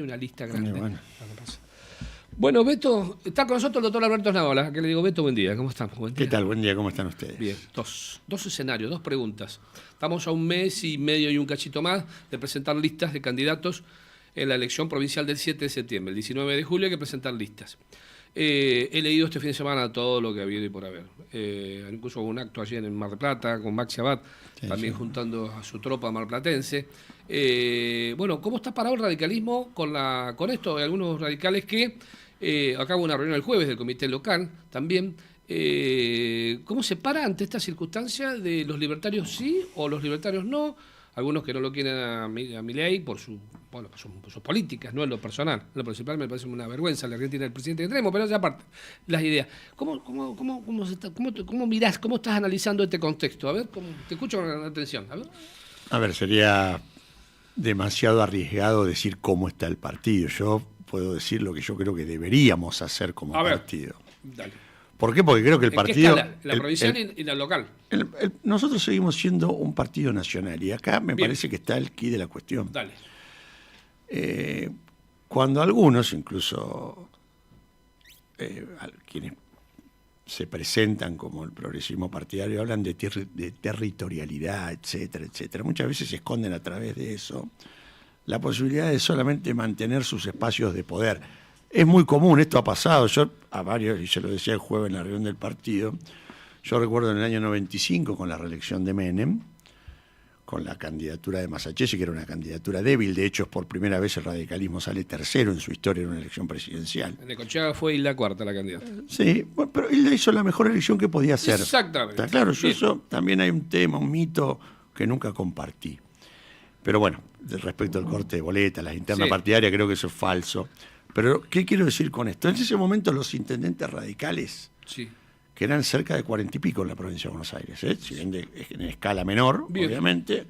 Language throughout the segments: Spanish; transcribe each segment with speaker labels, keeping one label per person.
Speaker 1: Una lista grande.
Speaker 2: Bueno.
Speaker 1: Bueno, Beto, está con nosotros el doctor Alberto Naola, que le digo, Beto, buen día, ¿cómo estamos? Buen día.
Speaker 2: ¿Qué tal? Buen día, ¿cómo están ustedes?
Speaker 1: Bien, dos escenarios, dos preguntas. Estamos a un mes y medio y un cachito más de presentar listas de candidatos en la elección provincial del 7 de septiembre. El 19 de julio hay que presentar listas. He leído este fin de semana todo lo que ha habido y por haber. Incluso hubo un acto ayer en Mar del Plata con Maxi Abad, también juntando a su tropa marplatense. Bueno, ¿cómo está parado el radicalismo con esto? Hay algunos radicales que, acá hubo una reunión el jueves del comité local también. ¿Cómo se para ante esta circunstancia de los libertarios sí o los libertarios no? Algunos que no lo quieren a Milei por sus políticas, no en lo personal. En lo principal me parece una vergüenza la Argentina del presidente extremo, pero aparte, las ideas. ¿Cómo mirás, cómo estás analizando este contexto? A ver, te escucho con atención.
Speaker 2: A ver, sería demasiado arriesgado decir cómo está el partido. Yo puedo decir lo que yo creo que deberíamos hacer como partido.
Speaker 1: Dale.
Speaker 2: ¿Por qué? Porque creo que el partido...
Speaker 1: ¿En qué escala? ¿La provincial y la local?
Speaker 2: Nosotros seguimos siendo un partido nacional y acá me parece que está el quid de la cuestión.
Speaker 1: Dale.
Speaker 2: Cuando algunos, incluso quienes se presentan como el progresismo partidario, hablan de territorialidad, etcétera, etcétera, muchas veces se esconden a través de eso la posibilidad de solamente mantener sus espacios de poder. Es muy común, esto ha pasado, yo a varios, y se lo decía el jueves en la reunión del partido, yo recuerdo en el año 95 con la reelección de Menem, con la candidatura de Masachesi, que era una candidatura débil, de hecho por primera vez el radicalismo sale tercero en su historia en una elección presidencial.
Speaker 1: En Necochea fue Hilda Cuarta la candidata.
Speaker 2: Sí, bueno, pero Hilda hizo la mejor elección que podía hacer.
Speaker 1: Exactamente.
Speaker 2: Está claro, yo eso también hay un tema, un mito que nunca compartí. Pero bueno, respecto al corte de boleta, las internas partidarias, creo que eso es falso. Pero, ¿qué quiero decir con esto? En ese momento los intendentes radicales, que eran cerca de 40 y pico en la provincia de Buenos Aires, si bien en escala menor, obviamente,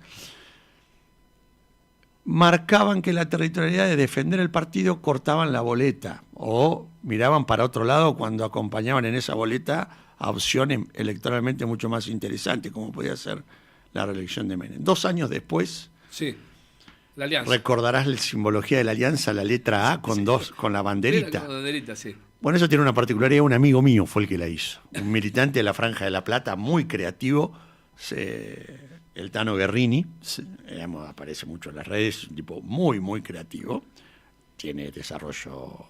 Speaker 2: marcaban que la territorialidad de defender el partido cortaban la boleta o miraban para otro lado cuando acompañaban en esa boleta a opciones electoralmente mucho más interesantes, como podía ser la reelección de Menem. 2 años después...
Speaker 1: La alianza.
Speaker 2: Recordarás la simbología de la alianza, la letra A con con la banderita.
Speaker 1: Con la banderita, sí.
Speaker 2: Bueno, eso tiene una particularidad, un amigo mío fue el que la hizo. Un militante de la Franja de la Plata, muy creativo, el Tano Guerrini, aparece mucho en las redes, un tipo muy, muy creativo. Tiene desarrollo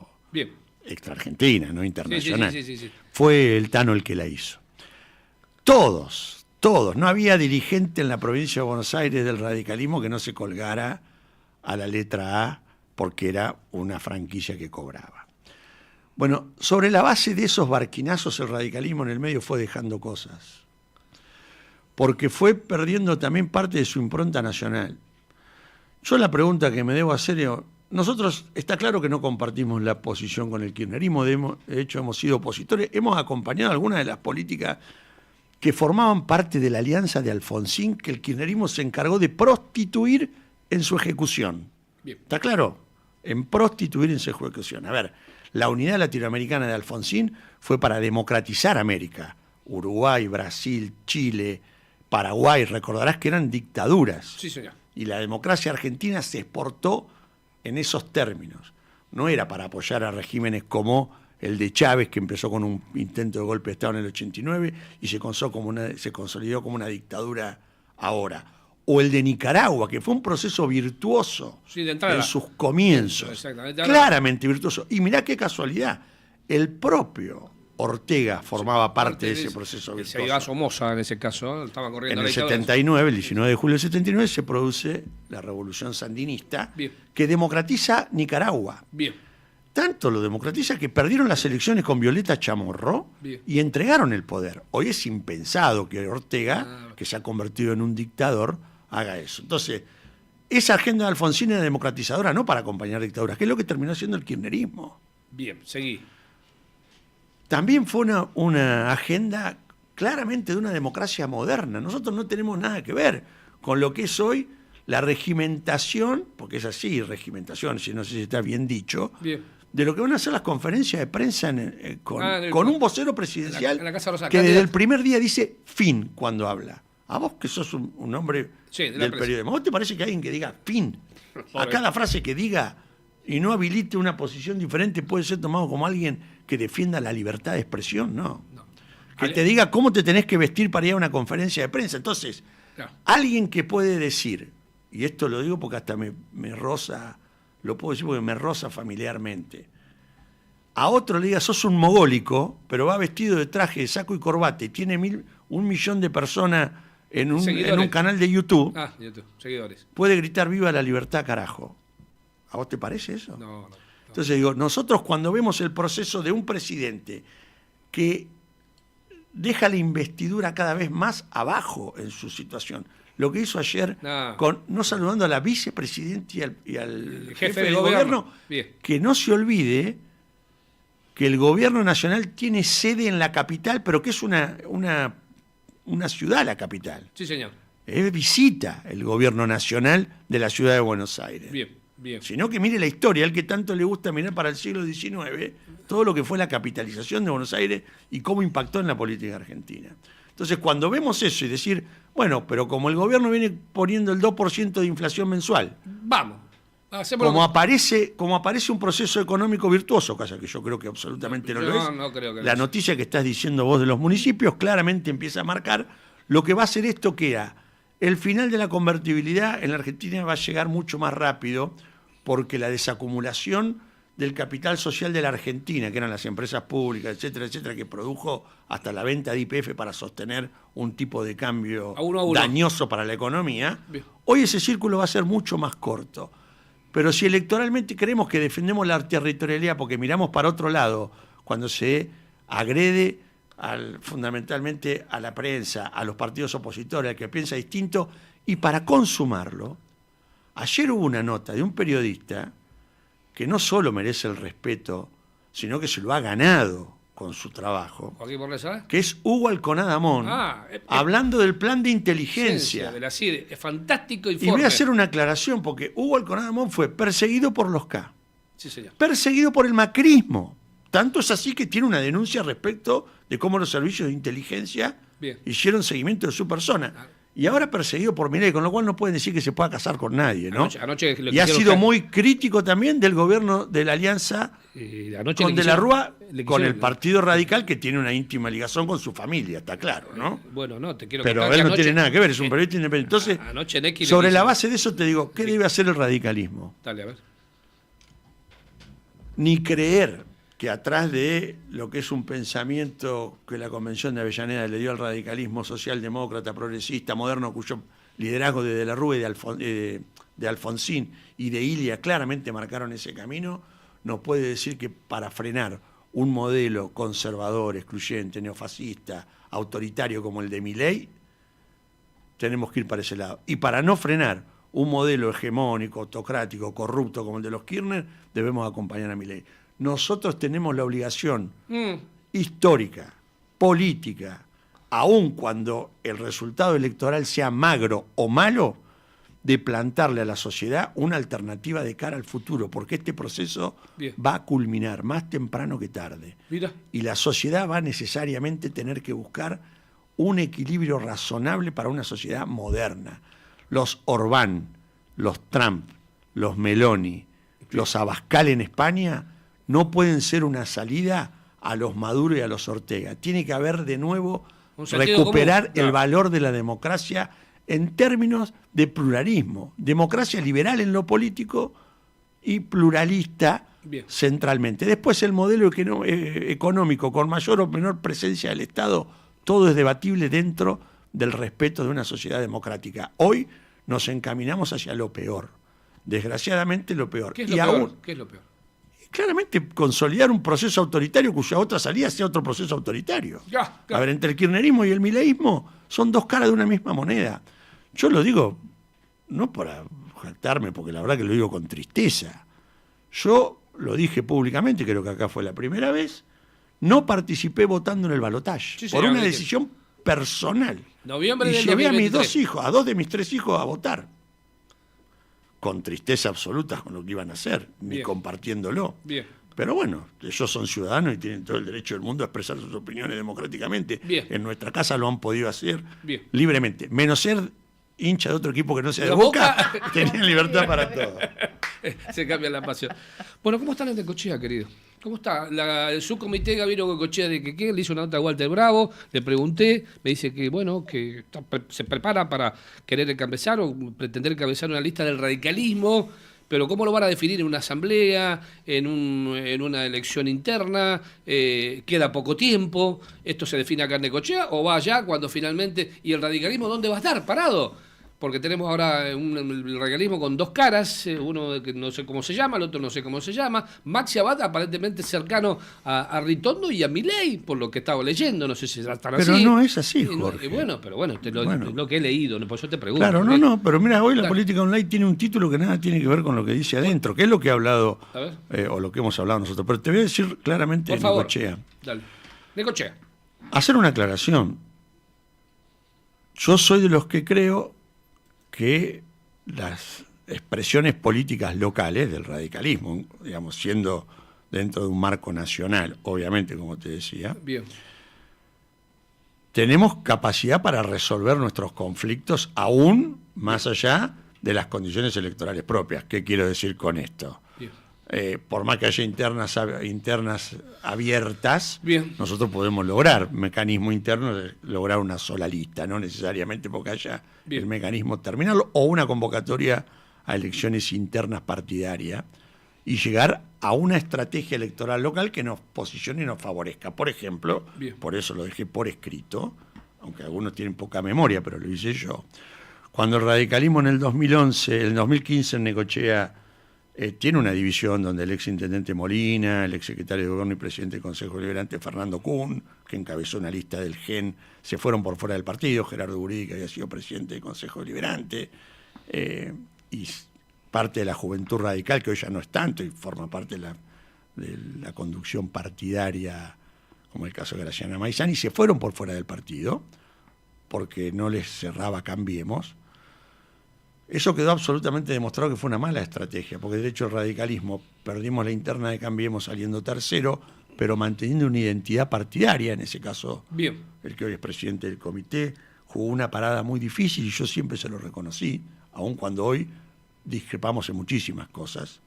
Speaker 2: extra Argentina, no internacional.
Speaker 1: Sí.
Speaker 2: Fue el Tano el que la hizo. Todos, no había dirigente en la provincia de Buenos Aires del radicalismo que no se colgara a la letra A porque era una franquicia que cobraba. Bueno, sobre la base de esos barquinazos el radicalismo en el medio fue dejando cosas, porque fue perdiendo también parte de su impronta nacional. Yo la pregunta que me debo hacer es, nosotros está claro que no compartimos la posición con el kirchnerismo, de hecho hemos sido opositores, hemos acompañado algunas de las políticas que formaban parte de la alianza de Alfonsín, que el kirchnerismo se encargó de prostituir en su ejecución. ¿Está claro? En prostituir en su ejecución. A ver, la unidad latinoamericana de Alfonsín fue para democratizar América. Uruguay, Brasil, Chile, Paraguay, recordarás que eran dictaduras.
Speaker 1: Sí, señor.
Speaker 2: Y la democracia argentina se exportó en esos términos. No era para apoyar a regímenes como el de Chávez, que empezó con un intento de golpe de Estado en el 89 y se consolidó como una dictadura ahora. O el de Nicaragua, que fue un proceso virtuoso en sus comienzos. Claramente virtuoso. Y mirá qué casualidad, el propio Ortega formaba parte de ese proceso virtuoso.
Speaker 1: Se iba a Somoza en ese caso, estaba corriendo
Speaker 2: en el 79, el 19 de julio del 79, se produce la revolución sandinista que democratiza Nicaragua. Tanto lo democratiza que perdieron las elecciones con Violeta Chamorro y entregaron el poder. Hoy es impensado que Ortega, que se ha convertido en un dictador, haga eso. Entonces, esa agenda de Alfonsín era democratizadora, no para acompañar dictaduras, que es lo que terminó siendo el kirchnerismo.
Speaker 1: Bien, seguí.
Speaker 2: También fue una agenda claramente de una democracia moderna. Nosotros no tenemos nada que ver con lo que es hoy la regimentación, porque es así, regimentación, si no sé si está bien dicho, de lo que van a hacer las conferencias de prensa con un vocero presidencial
Speaker 1: en la Casa Rosada,
Speaker 2: que desde el primer día dice fin cuando habla. A vos que sos un hombre del periodismo, ¿a vos te parece que alguien que diga fin a cada frase que diga y no habilite una posición diferente puede ser tomado como alguien que defienda la libertad de expresión, no. Que te diga cómo te tenés que vestir para ir a una conferencia de prensa. Entonces, claro, alguien que puede decir, y esto lo digo porque hasta me roza, lo puedo decir porque me roza familiarmente, a otro le diga, sos un mogólico, pero va vestido de traje, de saco y corbata, y tiene 1 millón de personas en un canal de YouTube,
Speaker 1: YouTube, seguidores.
Speaker 2: Puede gritar viva la libertad, carajo. ¿A vos te parece eso?
Speaker 1: No.
Speaker 2: Entonces digo, nosotros cuando vemos el proceso de un presidente que deja la investidura cada vez más abajo en su situación, lo que hizo ayer, no saludando a la vicepresidenta y al jefe de gobierno, que no se olvide que el gobierno nacional tiene sede en la capital, pero que es una ciudad la capital.
Speaker 1: Sí, señor.
Speaker 2: Visita el gobierno nacional de la ciudad de Buenos Aires.
Speaker 1: Bien.
Speaker 2: Sino que mire la historia, al que tanto le gusta mirar para el siglo XIX, todo lo que fue la capitalización de Buenos Aires y cómo impactó en la política argentina. Entonces, cuando vemos eso y decir, bueno, pero como el gobierno viene poniendo el 2% de inflación mensual,
Speaker 1: vamos.
Speaker 2: Como aparece un proceso económico virtuoso, cosa que yo creo que absolutamente no lo es.
Speaker 1: No creo que
Speaker 2: la noticia que estás diciendo vos de los municipios claramente empieza a marcar lo que va a ser esto, que era el final de la convertibilidad en la Argentina va a llegar mucho más rápido, porque la desacumulación del capital social de la Argentina, que eran las empresas públicas, etcétera, etcétera, que produjo hasta la venta de YPF para sostener un tipo de cambio dañoso para la economía, hoy ese círculo va a ser mucho más corto. Pero si electoralmente creemos que defendemos la territorialidad porque miramos para otro lado, cuando se agrede fundamentalmente a la prensa, a los partidos opositores, al que piensa distinto, y para consumarlo, ayer hubo una nota de un periodista que no solo merece el respeto, sino que se lo ha ganado con su trabajo, que es Hugo Alconada Amón, hablando del plan de inteligencia.
Speaker 1: De la CIDE. Es fantástico informe.
Speaker 2: Y voy a hacer una aclaración, porque Hugo Alconada Amón fue perseguido por los K,
Speaker 1: sí, señor,
Speaker 2: perseguido por el macrismo. Tanto es así que tiene una denuncia respecto de cómo los servicios de inteligencia hicieron seguimiento de su persona. Y ahora perseguido por Milei, con lo cual no pueden decir que se pueda casar con nadie, ¿no?
Speaker 1: Anoche
Speaker 2: y ha sido muy crítico también del gobierno de la alianza con De la Rúa, con el Partido Radical, que tiene una íntima ligación con su familia, está claro, ¿no?
Speaker 1: Bueno, no, te quiero
Speaker 2: Pero él no tiene nada que ver, es un periodista independiente. Entonces, sobre la base de eso te digo, ¿qué debe hacer el radicalismo?
Speaker 1: Dale, a ver.
Speaker 2: Ni creer que atrás de lo que es un pensamiento que la Convención de Avellaneda le dio al radicalismo socialdemócrata, progresista, moderno, cuyo liderazgo de la Rúa y de Alfonsín y de Ilia claramente marcaron ese camino, nos puede decir que para frenar un modelo conservador, excluyente, neofascista, autoritario como el de Milei, tenemos que ir para ese lado. Y para no frenar un modelo hegemónico, autocrático, corrupto como el de los Kirchner, debemos acompañar a Milei. Nosotros tenemos la obligación histórica, política, aun cuando el resultado electoral sea magro o malo, de plantarle a la sociedad una alternativa de cara al futuro, porque este proceso va a culminar más temprano que tarde. Y la sociedad va necesariamente a tener que buscar un equilibrio razonable para una sociedad moderna. Los Orbán, los Trump, los Meloni, los Abascal en España no pueden ser una salida a los Maduro y a los Ortega. Tiene que haber de nuevo, recuperar el valor de la democracia en términos de pluralismo. Democracia liberal en lo político y pluralista centralmente. Después el modelo económico con mayor o menor presencia del Estado, todo es debatible dentro del respeto de una sociedad democrática. Hoy nos encaminamos hacia lo peor. Desgraciadamente lo peor.
Speaker 1: ¿Qué es lo peor? ¿Qué es lo peor?
Speaker 2: Claramente consolidar un proceso autoritario cuya otra salida sea otro proceso autoritario. A ver, entre el kirchnerismo y el mileísmo son dos caras de una misma moneda. Yo lo digo no para jactarme, porque la verdad que lo digo con tristeza. Yo lo dije públicamente, creo que acá fue la primera vez, no participé votando en el balotaje por una decisión personal.
Speaker 1: Noviembre
Speaker 2: y
Speaker 1: del
Speaker 2: llevé
Speaker 1: 2023.
Speaker 2: a dos de mis tres hijos a votar. Con tristeza absoluta con lo que iban a hacer, ni compartiéndolo. Pero bueno, ellos son ciudadanos y tienen todo el derecho del mundo a expresar sus opiniones democráticamente. En nuestra casa lo han podido hacer libremente, menos ser hincha de otro equipo que no sea de
Speaker 1: ¿La
Speaker 2: Boca,
Speaker 1: Boca?
Speaker 2: tenían libertad para todo.
Speaker 1: Se cambia la pasión. Bueno, ¿cómo están en Necochea, querido? ¿Cómo está? El subcomité Gabino Necochea de que le hizo una nota a Walter Bravo, le pregunté, me dice que, bueno, que se prepara para querer encabezar o pretender encabezar una lista del radicalismo, pero ¿cómo lo van a definir en una asamblea, en una elección interna? ¿Queda poco tiempo? ¿Esto se define acá en Necochea o va allá cuando finalmente... ¿Y el radicalismo dónde va a estar? ¿Parado? Porque tenemos ahora el radicalismo con dos caras, uno que no sé cómo se llama, el otro no sé cómo se llama. Maxi Abad aparentemente cercano a Ritondo y a Milei, por lo que estaba leyendo, no sé si ya están así.
Speaker 2: Pero no es así, Jorge.
Speaker 1: Bueno, lo que he leído, por eso te pregunto.
Speaker 2: Claro, pero mira, hoy la política online tiene un título que nada tiene que ver con lo que dice adentro, que es lo que ha hablado, o lo que hemos hablado nosotros. Pero te voy a decir claramente en Necochea.
Speaker 1: Dale. Necochea.
Speaker 2: Hacer una aclaración. Yo soy de los que creo que las expresiones políticas locales del radicalismo, digamos, siendo dentro de un marco nacional, obviamente, como te decía,
Speaker 1: bien,
Speaker 2: tenemos capacidad para resolver nuestros conflictos aún más allá de las condiciones electorales propias. ¿Qué quiero decir con esto? Por más que haya internas abiertas,
Speaker 1: bien,
Speaker 2: nosotros podemos lograr mecanismo interno de lograr una sola lista, no necesariamente porque haya el mecanismo terminal o una convocatoria a elecciones internas partidarias y llegar a una estrategia electoral local que nos posicione y nos favorezca. Por ejemplo, por eso lo dejé por escrito, aunque algunos tienen poca memoria, pero lo hice yo. Cuando el radicalismo en el 2015 en Necochea tiene una división donde el exintendente Molina, el exsecretario de Gobierno y presidente del Consejo Deliberante Fernando Kuhn, que encabezó una lista del GEN, se fueron por fuera del partido, Gerardo Guridi, que había sido presidente del Consejo Deliberante, y parte de la Juventud Radical, que hoy ya no es tanto y forma parte de la conducción partidaria, como el caso de Graciana Maizani, se fueron por fuera del partido, porque no les cerraba Cambiemos. Eso quedó absolutamente demostrado que fue una mala estrategia, porque de hecho el radicalismo, perdimos la interna de Cambiemos saliendo tercero, pero manteniendo una identidad partidaria, en ese caso, el que hoy es presidente del comité, jugó una parada muy difícil y yo siempre se lo reconocí, aun cuando hoy discrepamos en muchísimas cosas.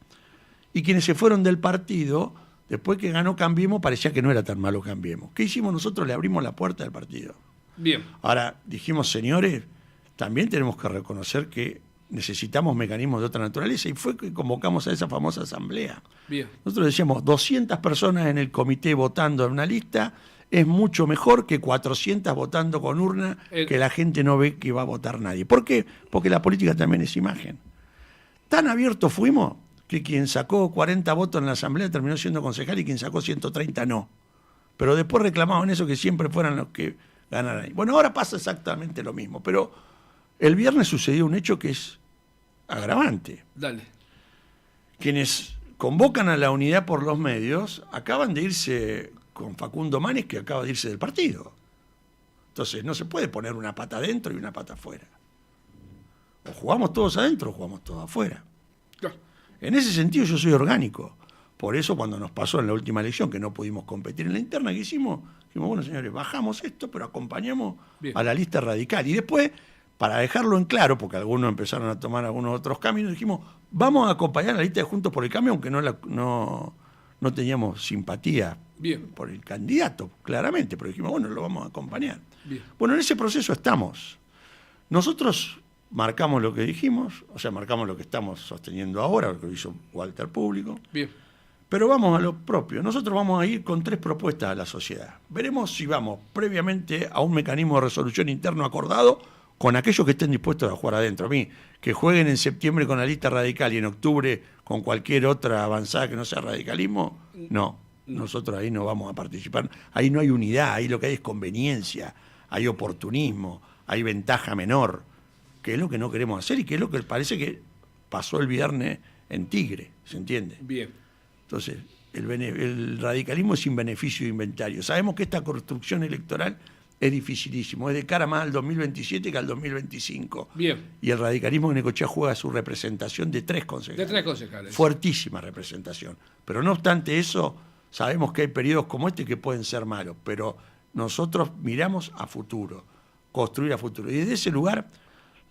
Speaker 2: Y quienes se fueron del partido, después que ganó Cambiemos, parecía que no era tan malo Cambiemos. ¿Qué hicimos nosotros? Le abrimos la puerta del partido. Ahora, dijimos, señores, también tenemos que reconocer que necesitamos mecanismos de otra naturaleza, y fue que convocamos a esa famosa asamblea. Nosotros decíamos, 200 personas en el comité votando en una lista es mucho mejor que 400 votando con urna, que la gente no ve que va a votar nadie. ¿Por qué? Porque la política también es imagen. Tan abiertos fuimos que quien sacó 40 votos en la asamblea terminó siendo concejal y quien sacó 130 no. Pero después reclamaban eso, que siempre fueran los que ganaran. Bueno, ahora pasa exactamente lo mismo, pero el viernes sucedió un hecho que es agravante. Quienes convocan a la unidad por los medios acaban de irse con Facundo Manes, que acaba de irse del partido. Entonces no se puede poner una pata adentro y una pata afuera. O jugamos todos adentro o jugamos todos afuera. En ese sentido yo soy orgánico. Por eso cuando nos pasó en la última elección que no pudimos competir en la interna, ¿qué hicimos? Dijimos, bueno, señores, bajamos esto, pero acompañamos a la lista radical. Y después, para dejarlo en claro, porque algunos empezaron a tomar algunos otros caminos, dijimos, vamos a acompañar a la lista de Juntos por el Cambio, aunque no teníamos simpatía por el candidato, claramente, pero dijimos, bueno, lo vamos a acompañar. Bueno, en ese proceso estamos. Nosotros marcamos lo que dijimos, o sea, marcamos lo que estamos sosteniendo ahora, lo que hizo Walter Público. Pero vamos a lo propio. Nosotros vamos a ir con 3 propuestas a la sociedad. Veremos si vamos previamente a un mecanismo de resolución interno acordado con aquellos que estén dispuestos a jugar adentro. A mí, que jueguen en septiembre con la lista radical y en octubre con cualquier otra avanzada que no sea radicalismo, no. Nosotros ahí no vamos a participar. Ahí no hay unidad, ahí lo que hay es conveniencia, hay oportunismo, hay ventaja menor, que es lo que no queremos hacer y que es lo que parece que pasó el viernes en Tigre, ¿se entiende? Entonces, el radicalismo es sin beneficio de inventario. Sabemos que esta construcción electoral es dificilísimo, es de cara más al 2027 que al 2025. Y el radicalismo de Necochea juega su representación de 3 concejales. Fuertísima representación. Pero no obstante eso, sabemos que hay periodos como este que pueden ser malos, pero nosotros miramos a futuro, construir a futuro. Y desde ese lugar,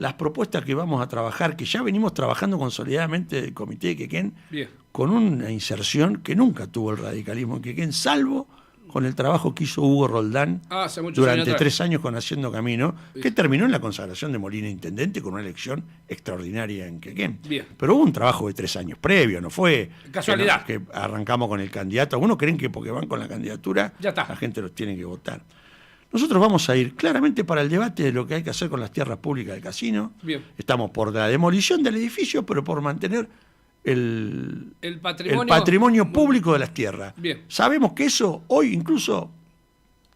Speaker 2: las propuestas que vamos a trabajar, que ya venimos trabajando consolidadamente del Comité de Quequén,
Speaker 1: Bien.
Speaker 2: con una inserción que nunca tuvo el radicalismo en Quequén, salvo con el trabajo que hizo Hugo Roldán
Speaker 1: Hace muchos
Speaker 2: durante
Speaker 1: años atrás.
Speaker 2: 3 años con Haciendo Camino, que terminó en la consagración de Molina Intendente con una elección extraordinaria en Quequén.
Speaker 1: Bien.
Speaker 2: Pero hubo un trabajo de 3 años previo, no fue
Speaker 1: Casualidad.
Speaker 2: que arrancamos con el candidato. Algunos creen que porque van con la candidatura
Speaker 1: Ya está.
Speaker 2: la gente los tiene que votar. Nosotros vamos a ir claramente para el debate de lo que hay que hacer con las tierras públicas del casino.
Speaker 1: Bien.
Speaker 2: Estamos por la demolición del edificio, pero por mantener el patrimonio público de las tierras.
Speaker 1: Bien.
Speaker 2: Sabemos que eso hoy incluso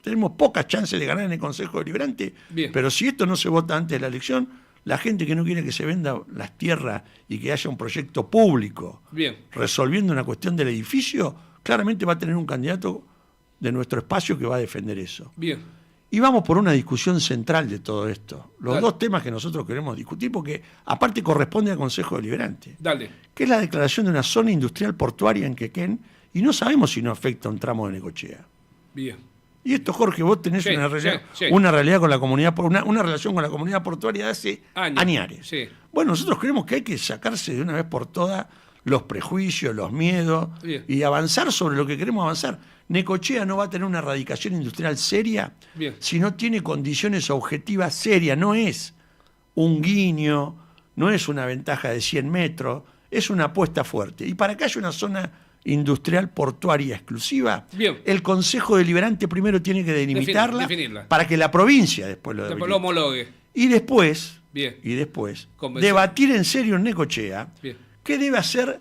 Speaker 2: tenemos pocas chances de ganar en el Consejo Deliberante,
Speaker 1: Bien.
Speaker 2: pero si esto no se vota antes de la elección, la gente que no quiere que se venda las tierras y que haya un proyecto público
Speaker 1: Bien.
Speaker 2: resolviendo una cuestión del edificio, claramente va a tener un candidato de nuestro espacio que va a defender eso.
Speaker 1: Bien.
Speaker 2: Y vamos por una discusión central de todo esto. Los
Speaker 1: Dale.
Speaker 2: 2 temas que nosotros queremos discutir, porque aparte corresponde al Consejo Deliberante,
Speaker 1: Dale.
Speaker 2: que es la declaración de una zona industrial portuaria en Quequén, y no sabemos si no afecta a un tramo de Necochea.
Speaker 1: Bien.
Speaker 2: Y esto, Jorge, vos tenés
Speaker 1: Sí,
Speaker 2: una realidad,
Speaker 1: sí.
Speaker 2: una realidad con la comunidad, una relación con la comunidad portuaria de hace añares.
Speaker 1: Sí.
Speaker 2: Bueno, nosotros creemos que hay que sacarse de una vez por todas los prejuicios, los miedos,
Speaker 1: Bien.
Speaker 2: y avanzar sobre lo que queremos avanzar. Necochea no va a tener una radicación industrial seria
Speaker 1: Bien.
Speaker 2: si no tiene condiciones objetivas serias. No es un guiño, no es una ventaja de 100 metros, es una apuesta fuerte. Y para que haya una zona industrial portuaria exclusiva,
Speaker 1: Bien.
Speaker 2: el Consejo Deliberante primero tiene que delimitarla
Speaker 1: definirla.
Speaker 2: para que la provincia después lo
Speaker 1: Después
Speaker 2: delimite.
Speaker 1: lo homologue.
Speaker 2: Y después,
Speaker 1: Bien. Convencer.
Speaker 2: debatir en serio en Necochea
Speaker 1: Bien.
Speaker 2: qué debe hacer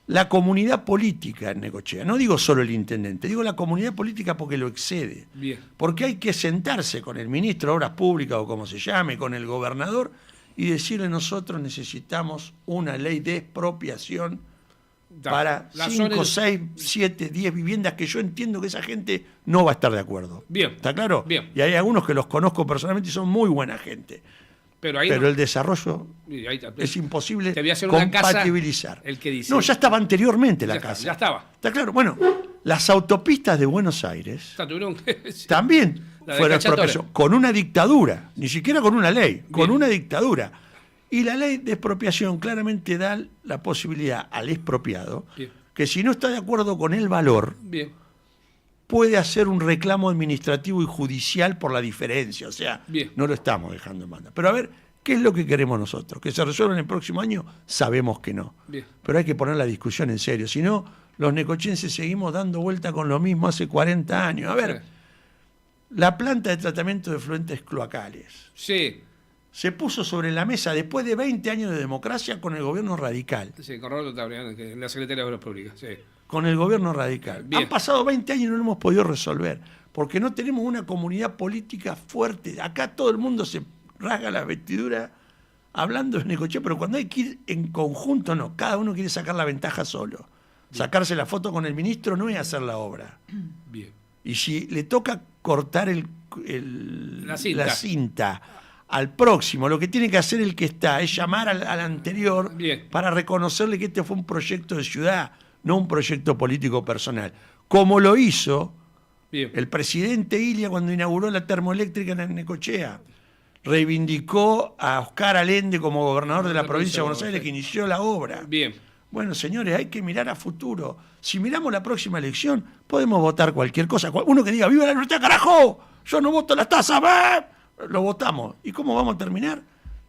Speaker 2: la comunidad política en Necochea. No digo solo el intendente, digo la comunidad política porque lo excede.
Speaker 1: Bien.
Speaker 2: Porque hay que sentarse con el ministro de Obras Públicas o como se llame, con el gobernador, y decirle nosotros necesitamos una ley de expropiación para
Speaker 1: La
Speaker 2: 5,
Speaker 1: zona-
Speaker 2: 6, 7, 10 viviendas que yo entiendo que esa gente no va a estar de acuerdo.
Speaker 1: Bien.
Speaker 2: ¿Está claro?
Speaker 1: Bien.
Speaker 2: Y hay algunos que los conozco personalmente y son muy buena gente.
Speaker 1: Pero ahí
Speaker 2: Pero
Speaker 1: no-
Speaker 2: el desarrollo
Speaker 1: y ahí está.
Speaker 2: es imposible
Speaker 1: Te voy a hacer una casa,
Speaker 2: compatibilizar.
Speaker 1: el que dice.
Speaker 2: No, ya estaba anteriormente la
Speaker 1: Ya está,
Speaker 2: casa.
Speaker 1: ya estaba.
Speaker 2: ¿Está claro? Bueno, las autopistas de Buenos Aires
Speaker 1: O sea, tuvieron que-
Speaker 2: también
Speaker 1: La de
Speaker 2: fueron
Speaker 1: Cacciatore.
Speaker 2: expropiación, con una dictadura, ni siquiera con una ley, con
Speaker 1: Bien.
Speaker 2: una dictadura. Y la ley de expropiación claramente da la posibilidad al expropiado
Speaker 1: Bien.
Speaker 2: que si no está de acuerdo con el valor,
Speaker 1: Bien.
Speaker 2: puede hacer un reclamo administrativo y judicial por la diferencia. O sea,
Speaker 1: Bien.
Speaker 2: no lo estamos dejando en banda. Pero a ver, ¿qué es lo que queremos nosotros? ¿Que se resuelva en el próximo año? Sabemos que no.
Speaker 1: Bien.
Speaker 2: Pero hay que poner la discusión en serio. Si no, los necochenses seguimos dando vuelta con lo mismo hace 40 años. A ver, la planta de tratamiento de efluentes cloacales
Speaker 1: Sí.
Speaker 2: se puso sobre la mesa después de 20 años de democracia con el gobierno radical.
Speaker 1: Sí, con Roberto Tabriano, que es la Secretaría de Obras Públicas. Sí.
Speaker 2: Con el gobierno radical.
Speaker 1: Bien.
Speaker 2: Han pasado 20 años y no lo hemos podido resolver, porque no tenemos una comunidad política fuerte. Acá todo el mundo se rasga las vestiduras hablando de Necochea, pero cuando hay que ir en conjunto, no. Cada uno quiere sacar la ventaja solo. Sacarse la foto con el ministro no es hacer la obra.
Speaker 1: Bien.
Speaker 2: Y si le toca cortar
Speaker 1: La cinta.
Speaker 2: al próximo, lo que tiene que hacer el que está es llamar al anterior
Speaker 1: Bien.
Speaker 2: para reconocerle que este fue un proyecto de ciudad, no un proyecto político personal. Como lo hizo
Speaker 1: Bien.
Speaker 2: el presidente Ilia cuando inauguró la termoeléctrica en Necochea. Reivindicó a Oscar Allende como gobernador de la provincia de Buenos Aires que inició la obra.
Speaker 1: Bien.
Speaker 2: Bueno, señores, hay que mirar a futuro. Si miramos la próxima elección, podemos votar cualquier cosa. Uno que diga, ¡viva la libertad, carajo! Yo no voto las tasas, ¿va? Lo votamos. ¿Y cómo vamos a terminar?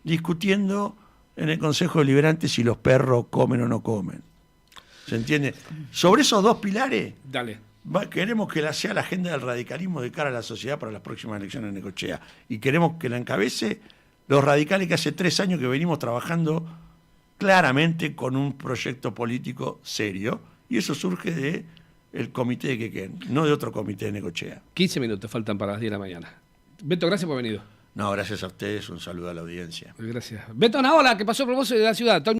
Speaker 2: Discutiendo en el Consejo Deliberante si los perros comen o no comen. ¿Se entiende? Sobre esos 2 pilares,
Speaker 1: Dale.
Speaker 2: queremos que sea la agenda del radicalismo de cara a la sociedad para las próximas elecciones en Necochea. Y queremos que la encabece los radicales que hace 3 años que venimos trabajando claramente con un proyecto político serio. Y eso surge del comité de Quequén, no de otro comité de Necochea.
Speaker 1: 15 minutos faltan para las 10 de la mañana. Beto, gracias por haber venido.
Speaker 2: No, gracias a ustedes, un saludo a la audiencia.
Speaker 1: Gracias. Beto Naola, que pasó por vos de la ciudad.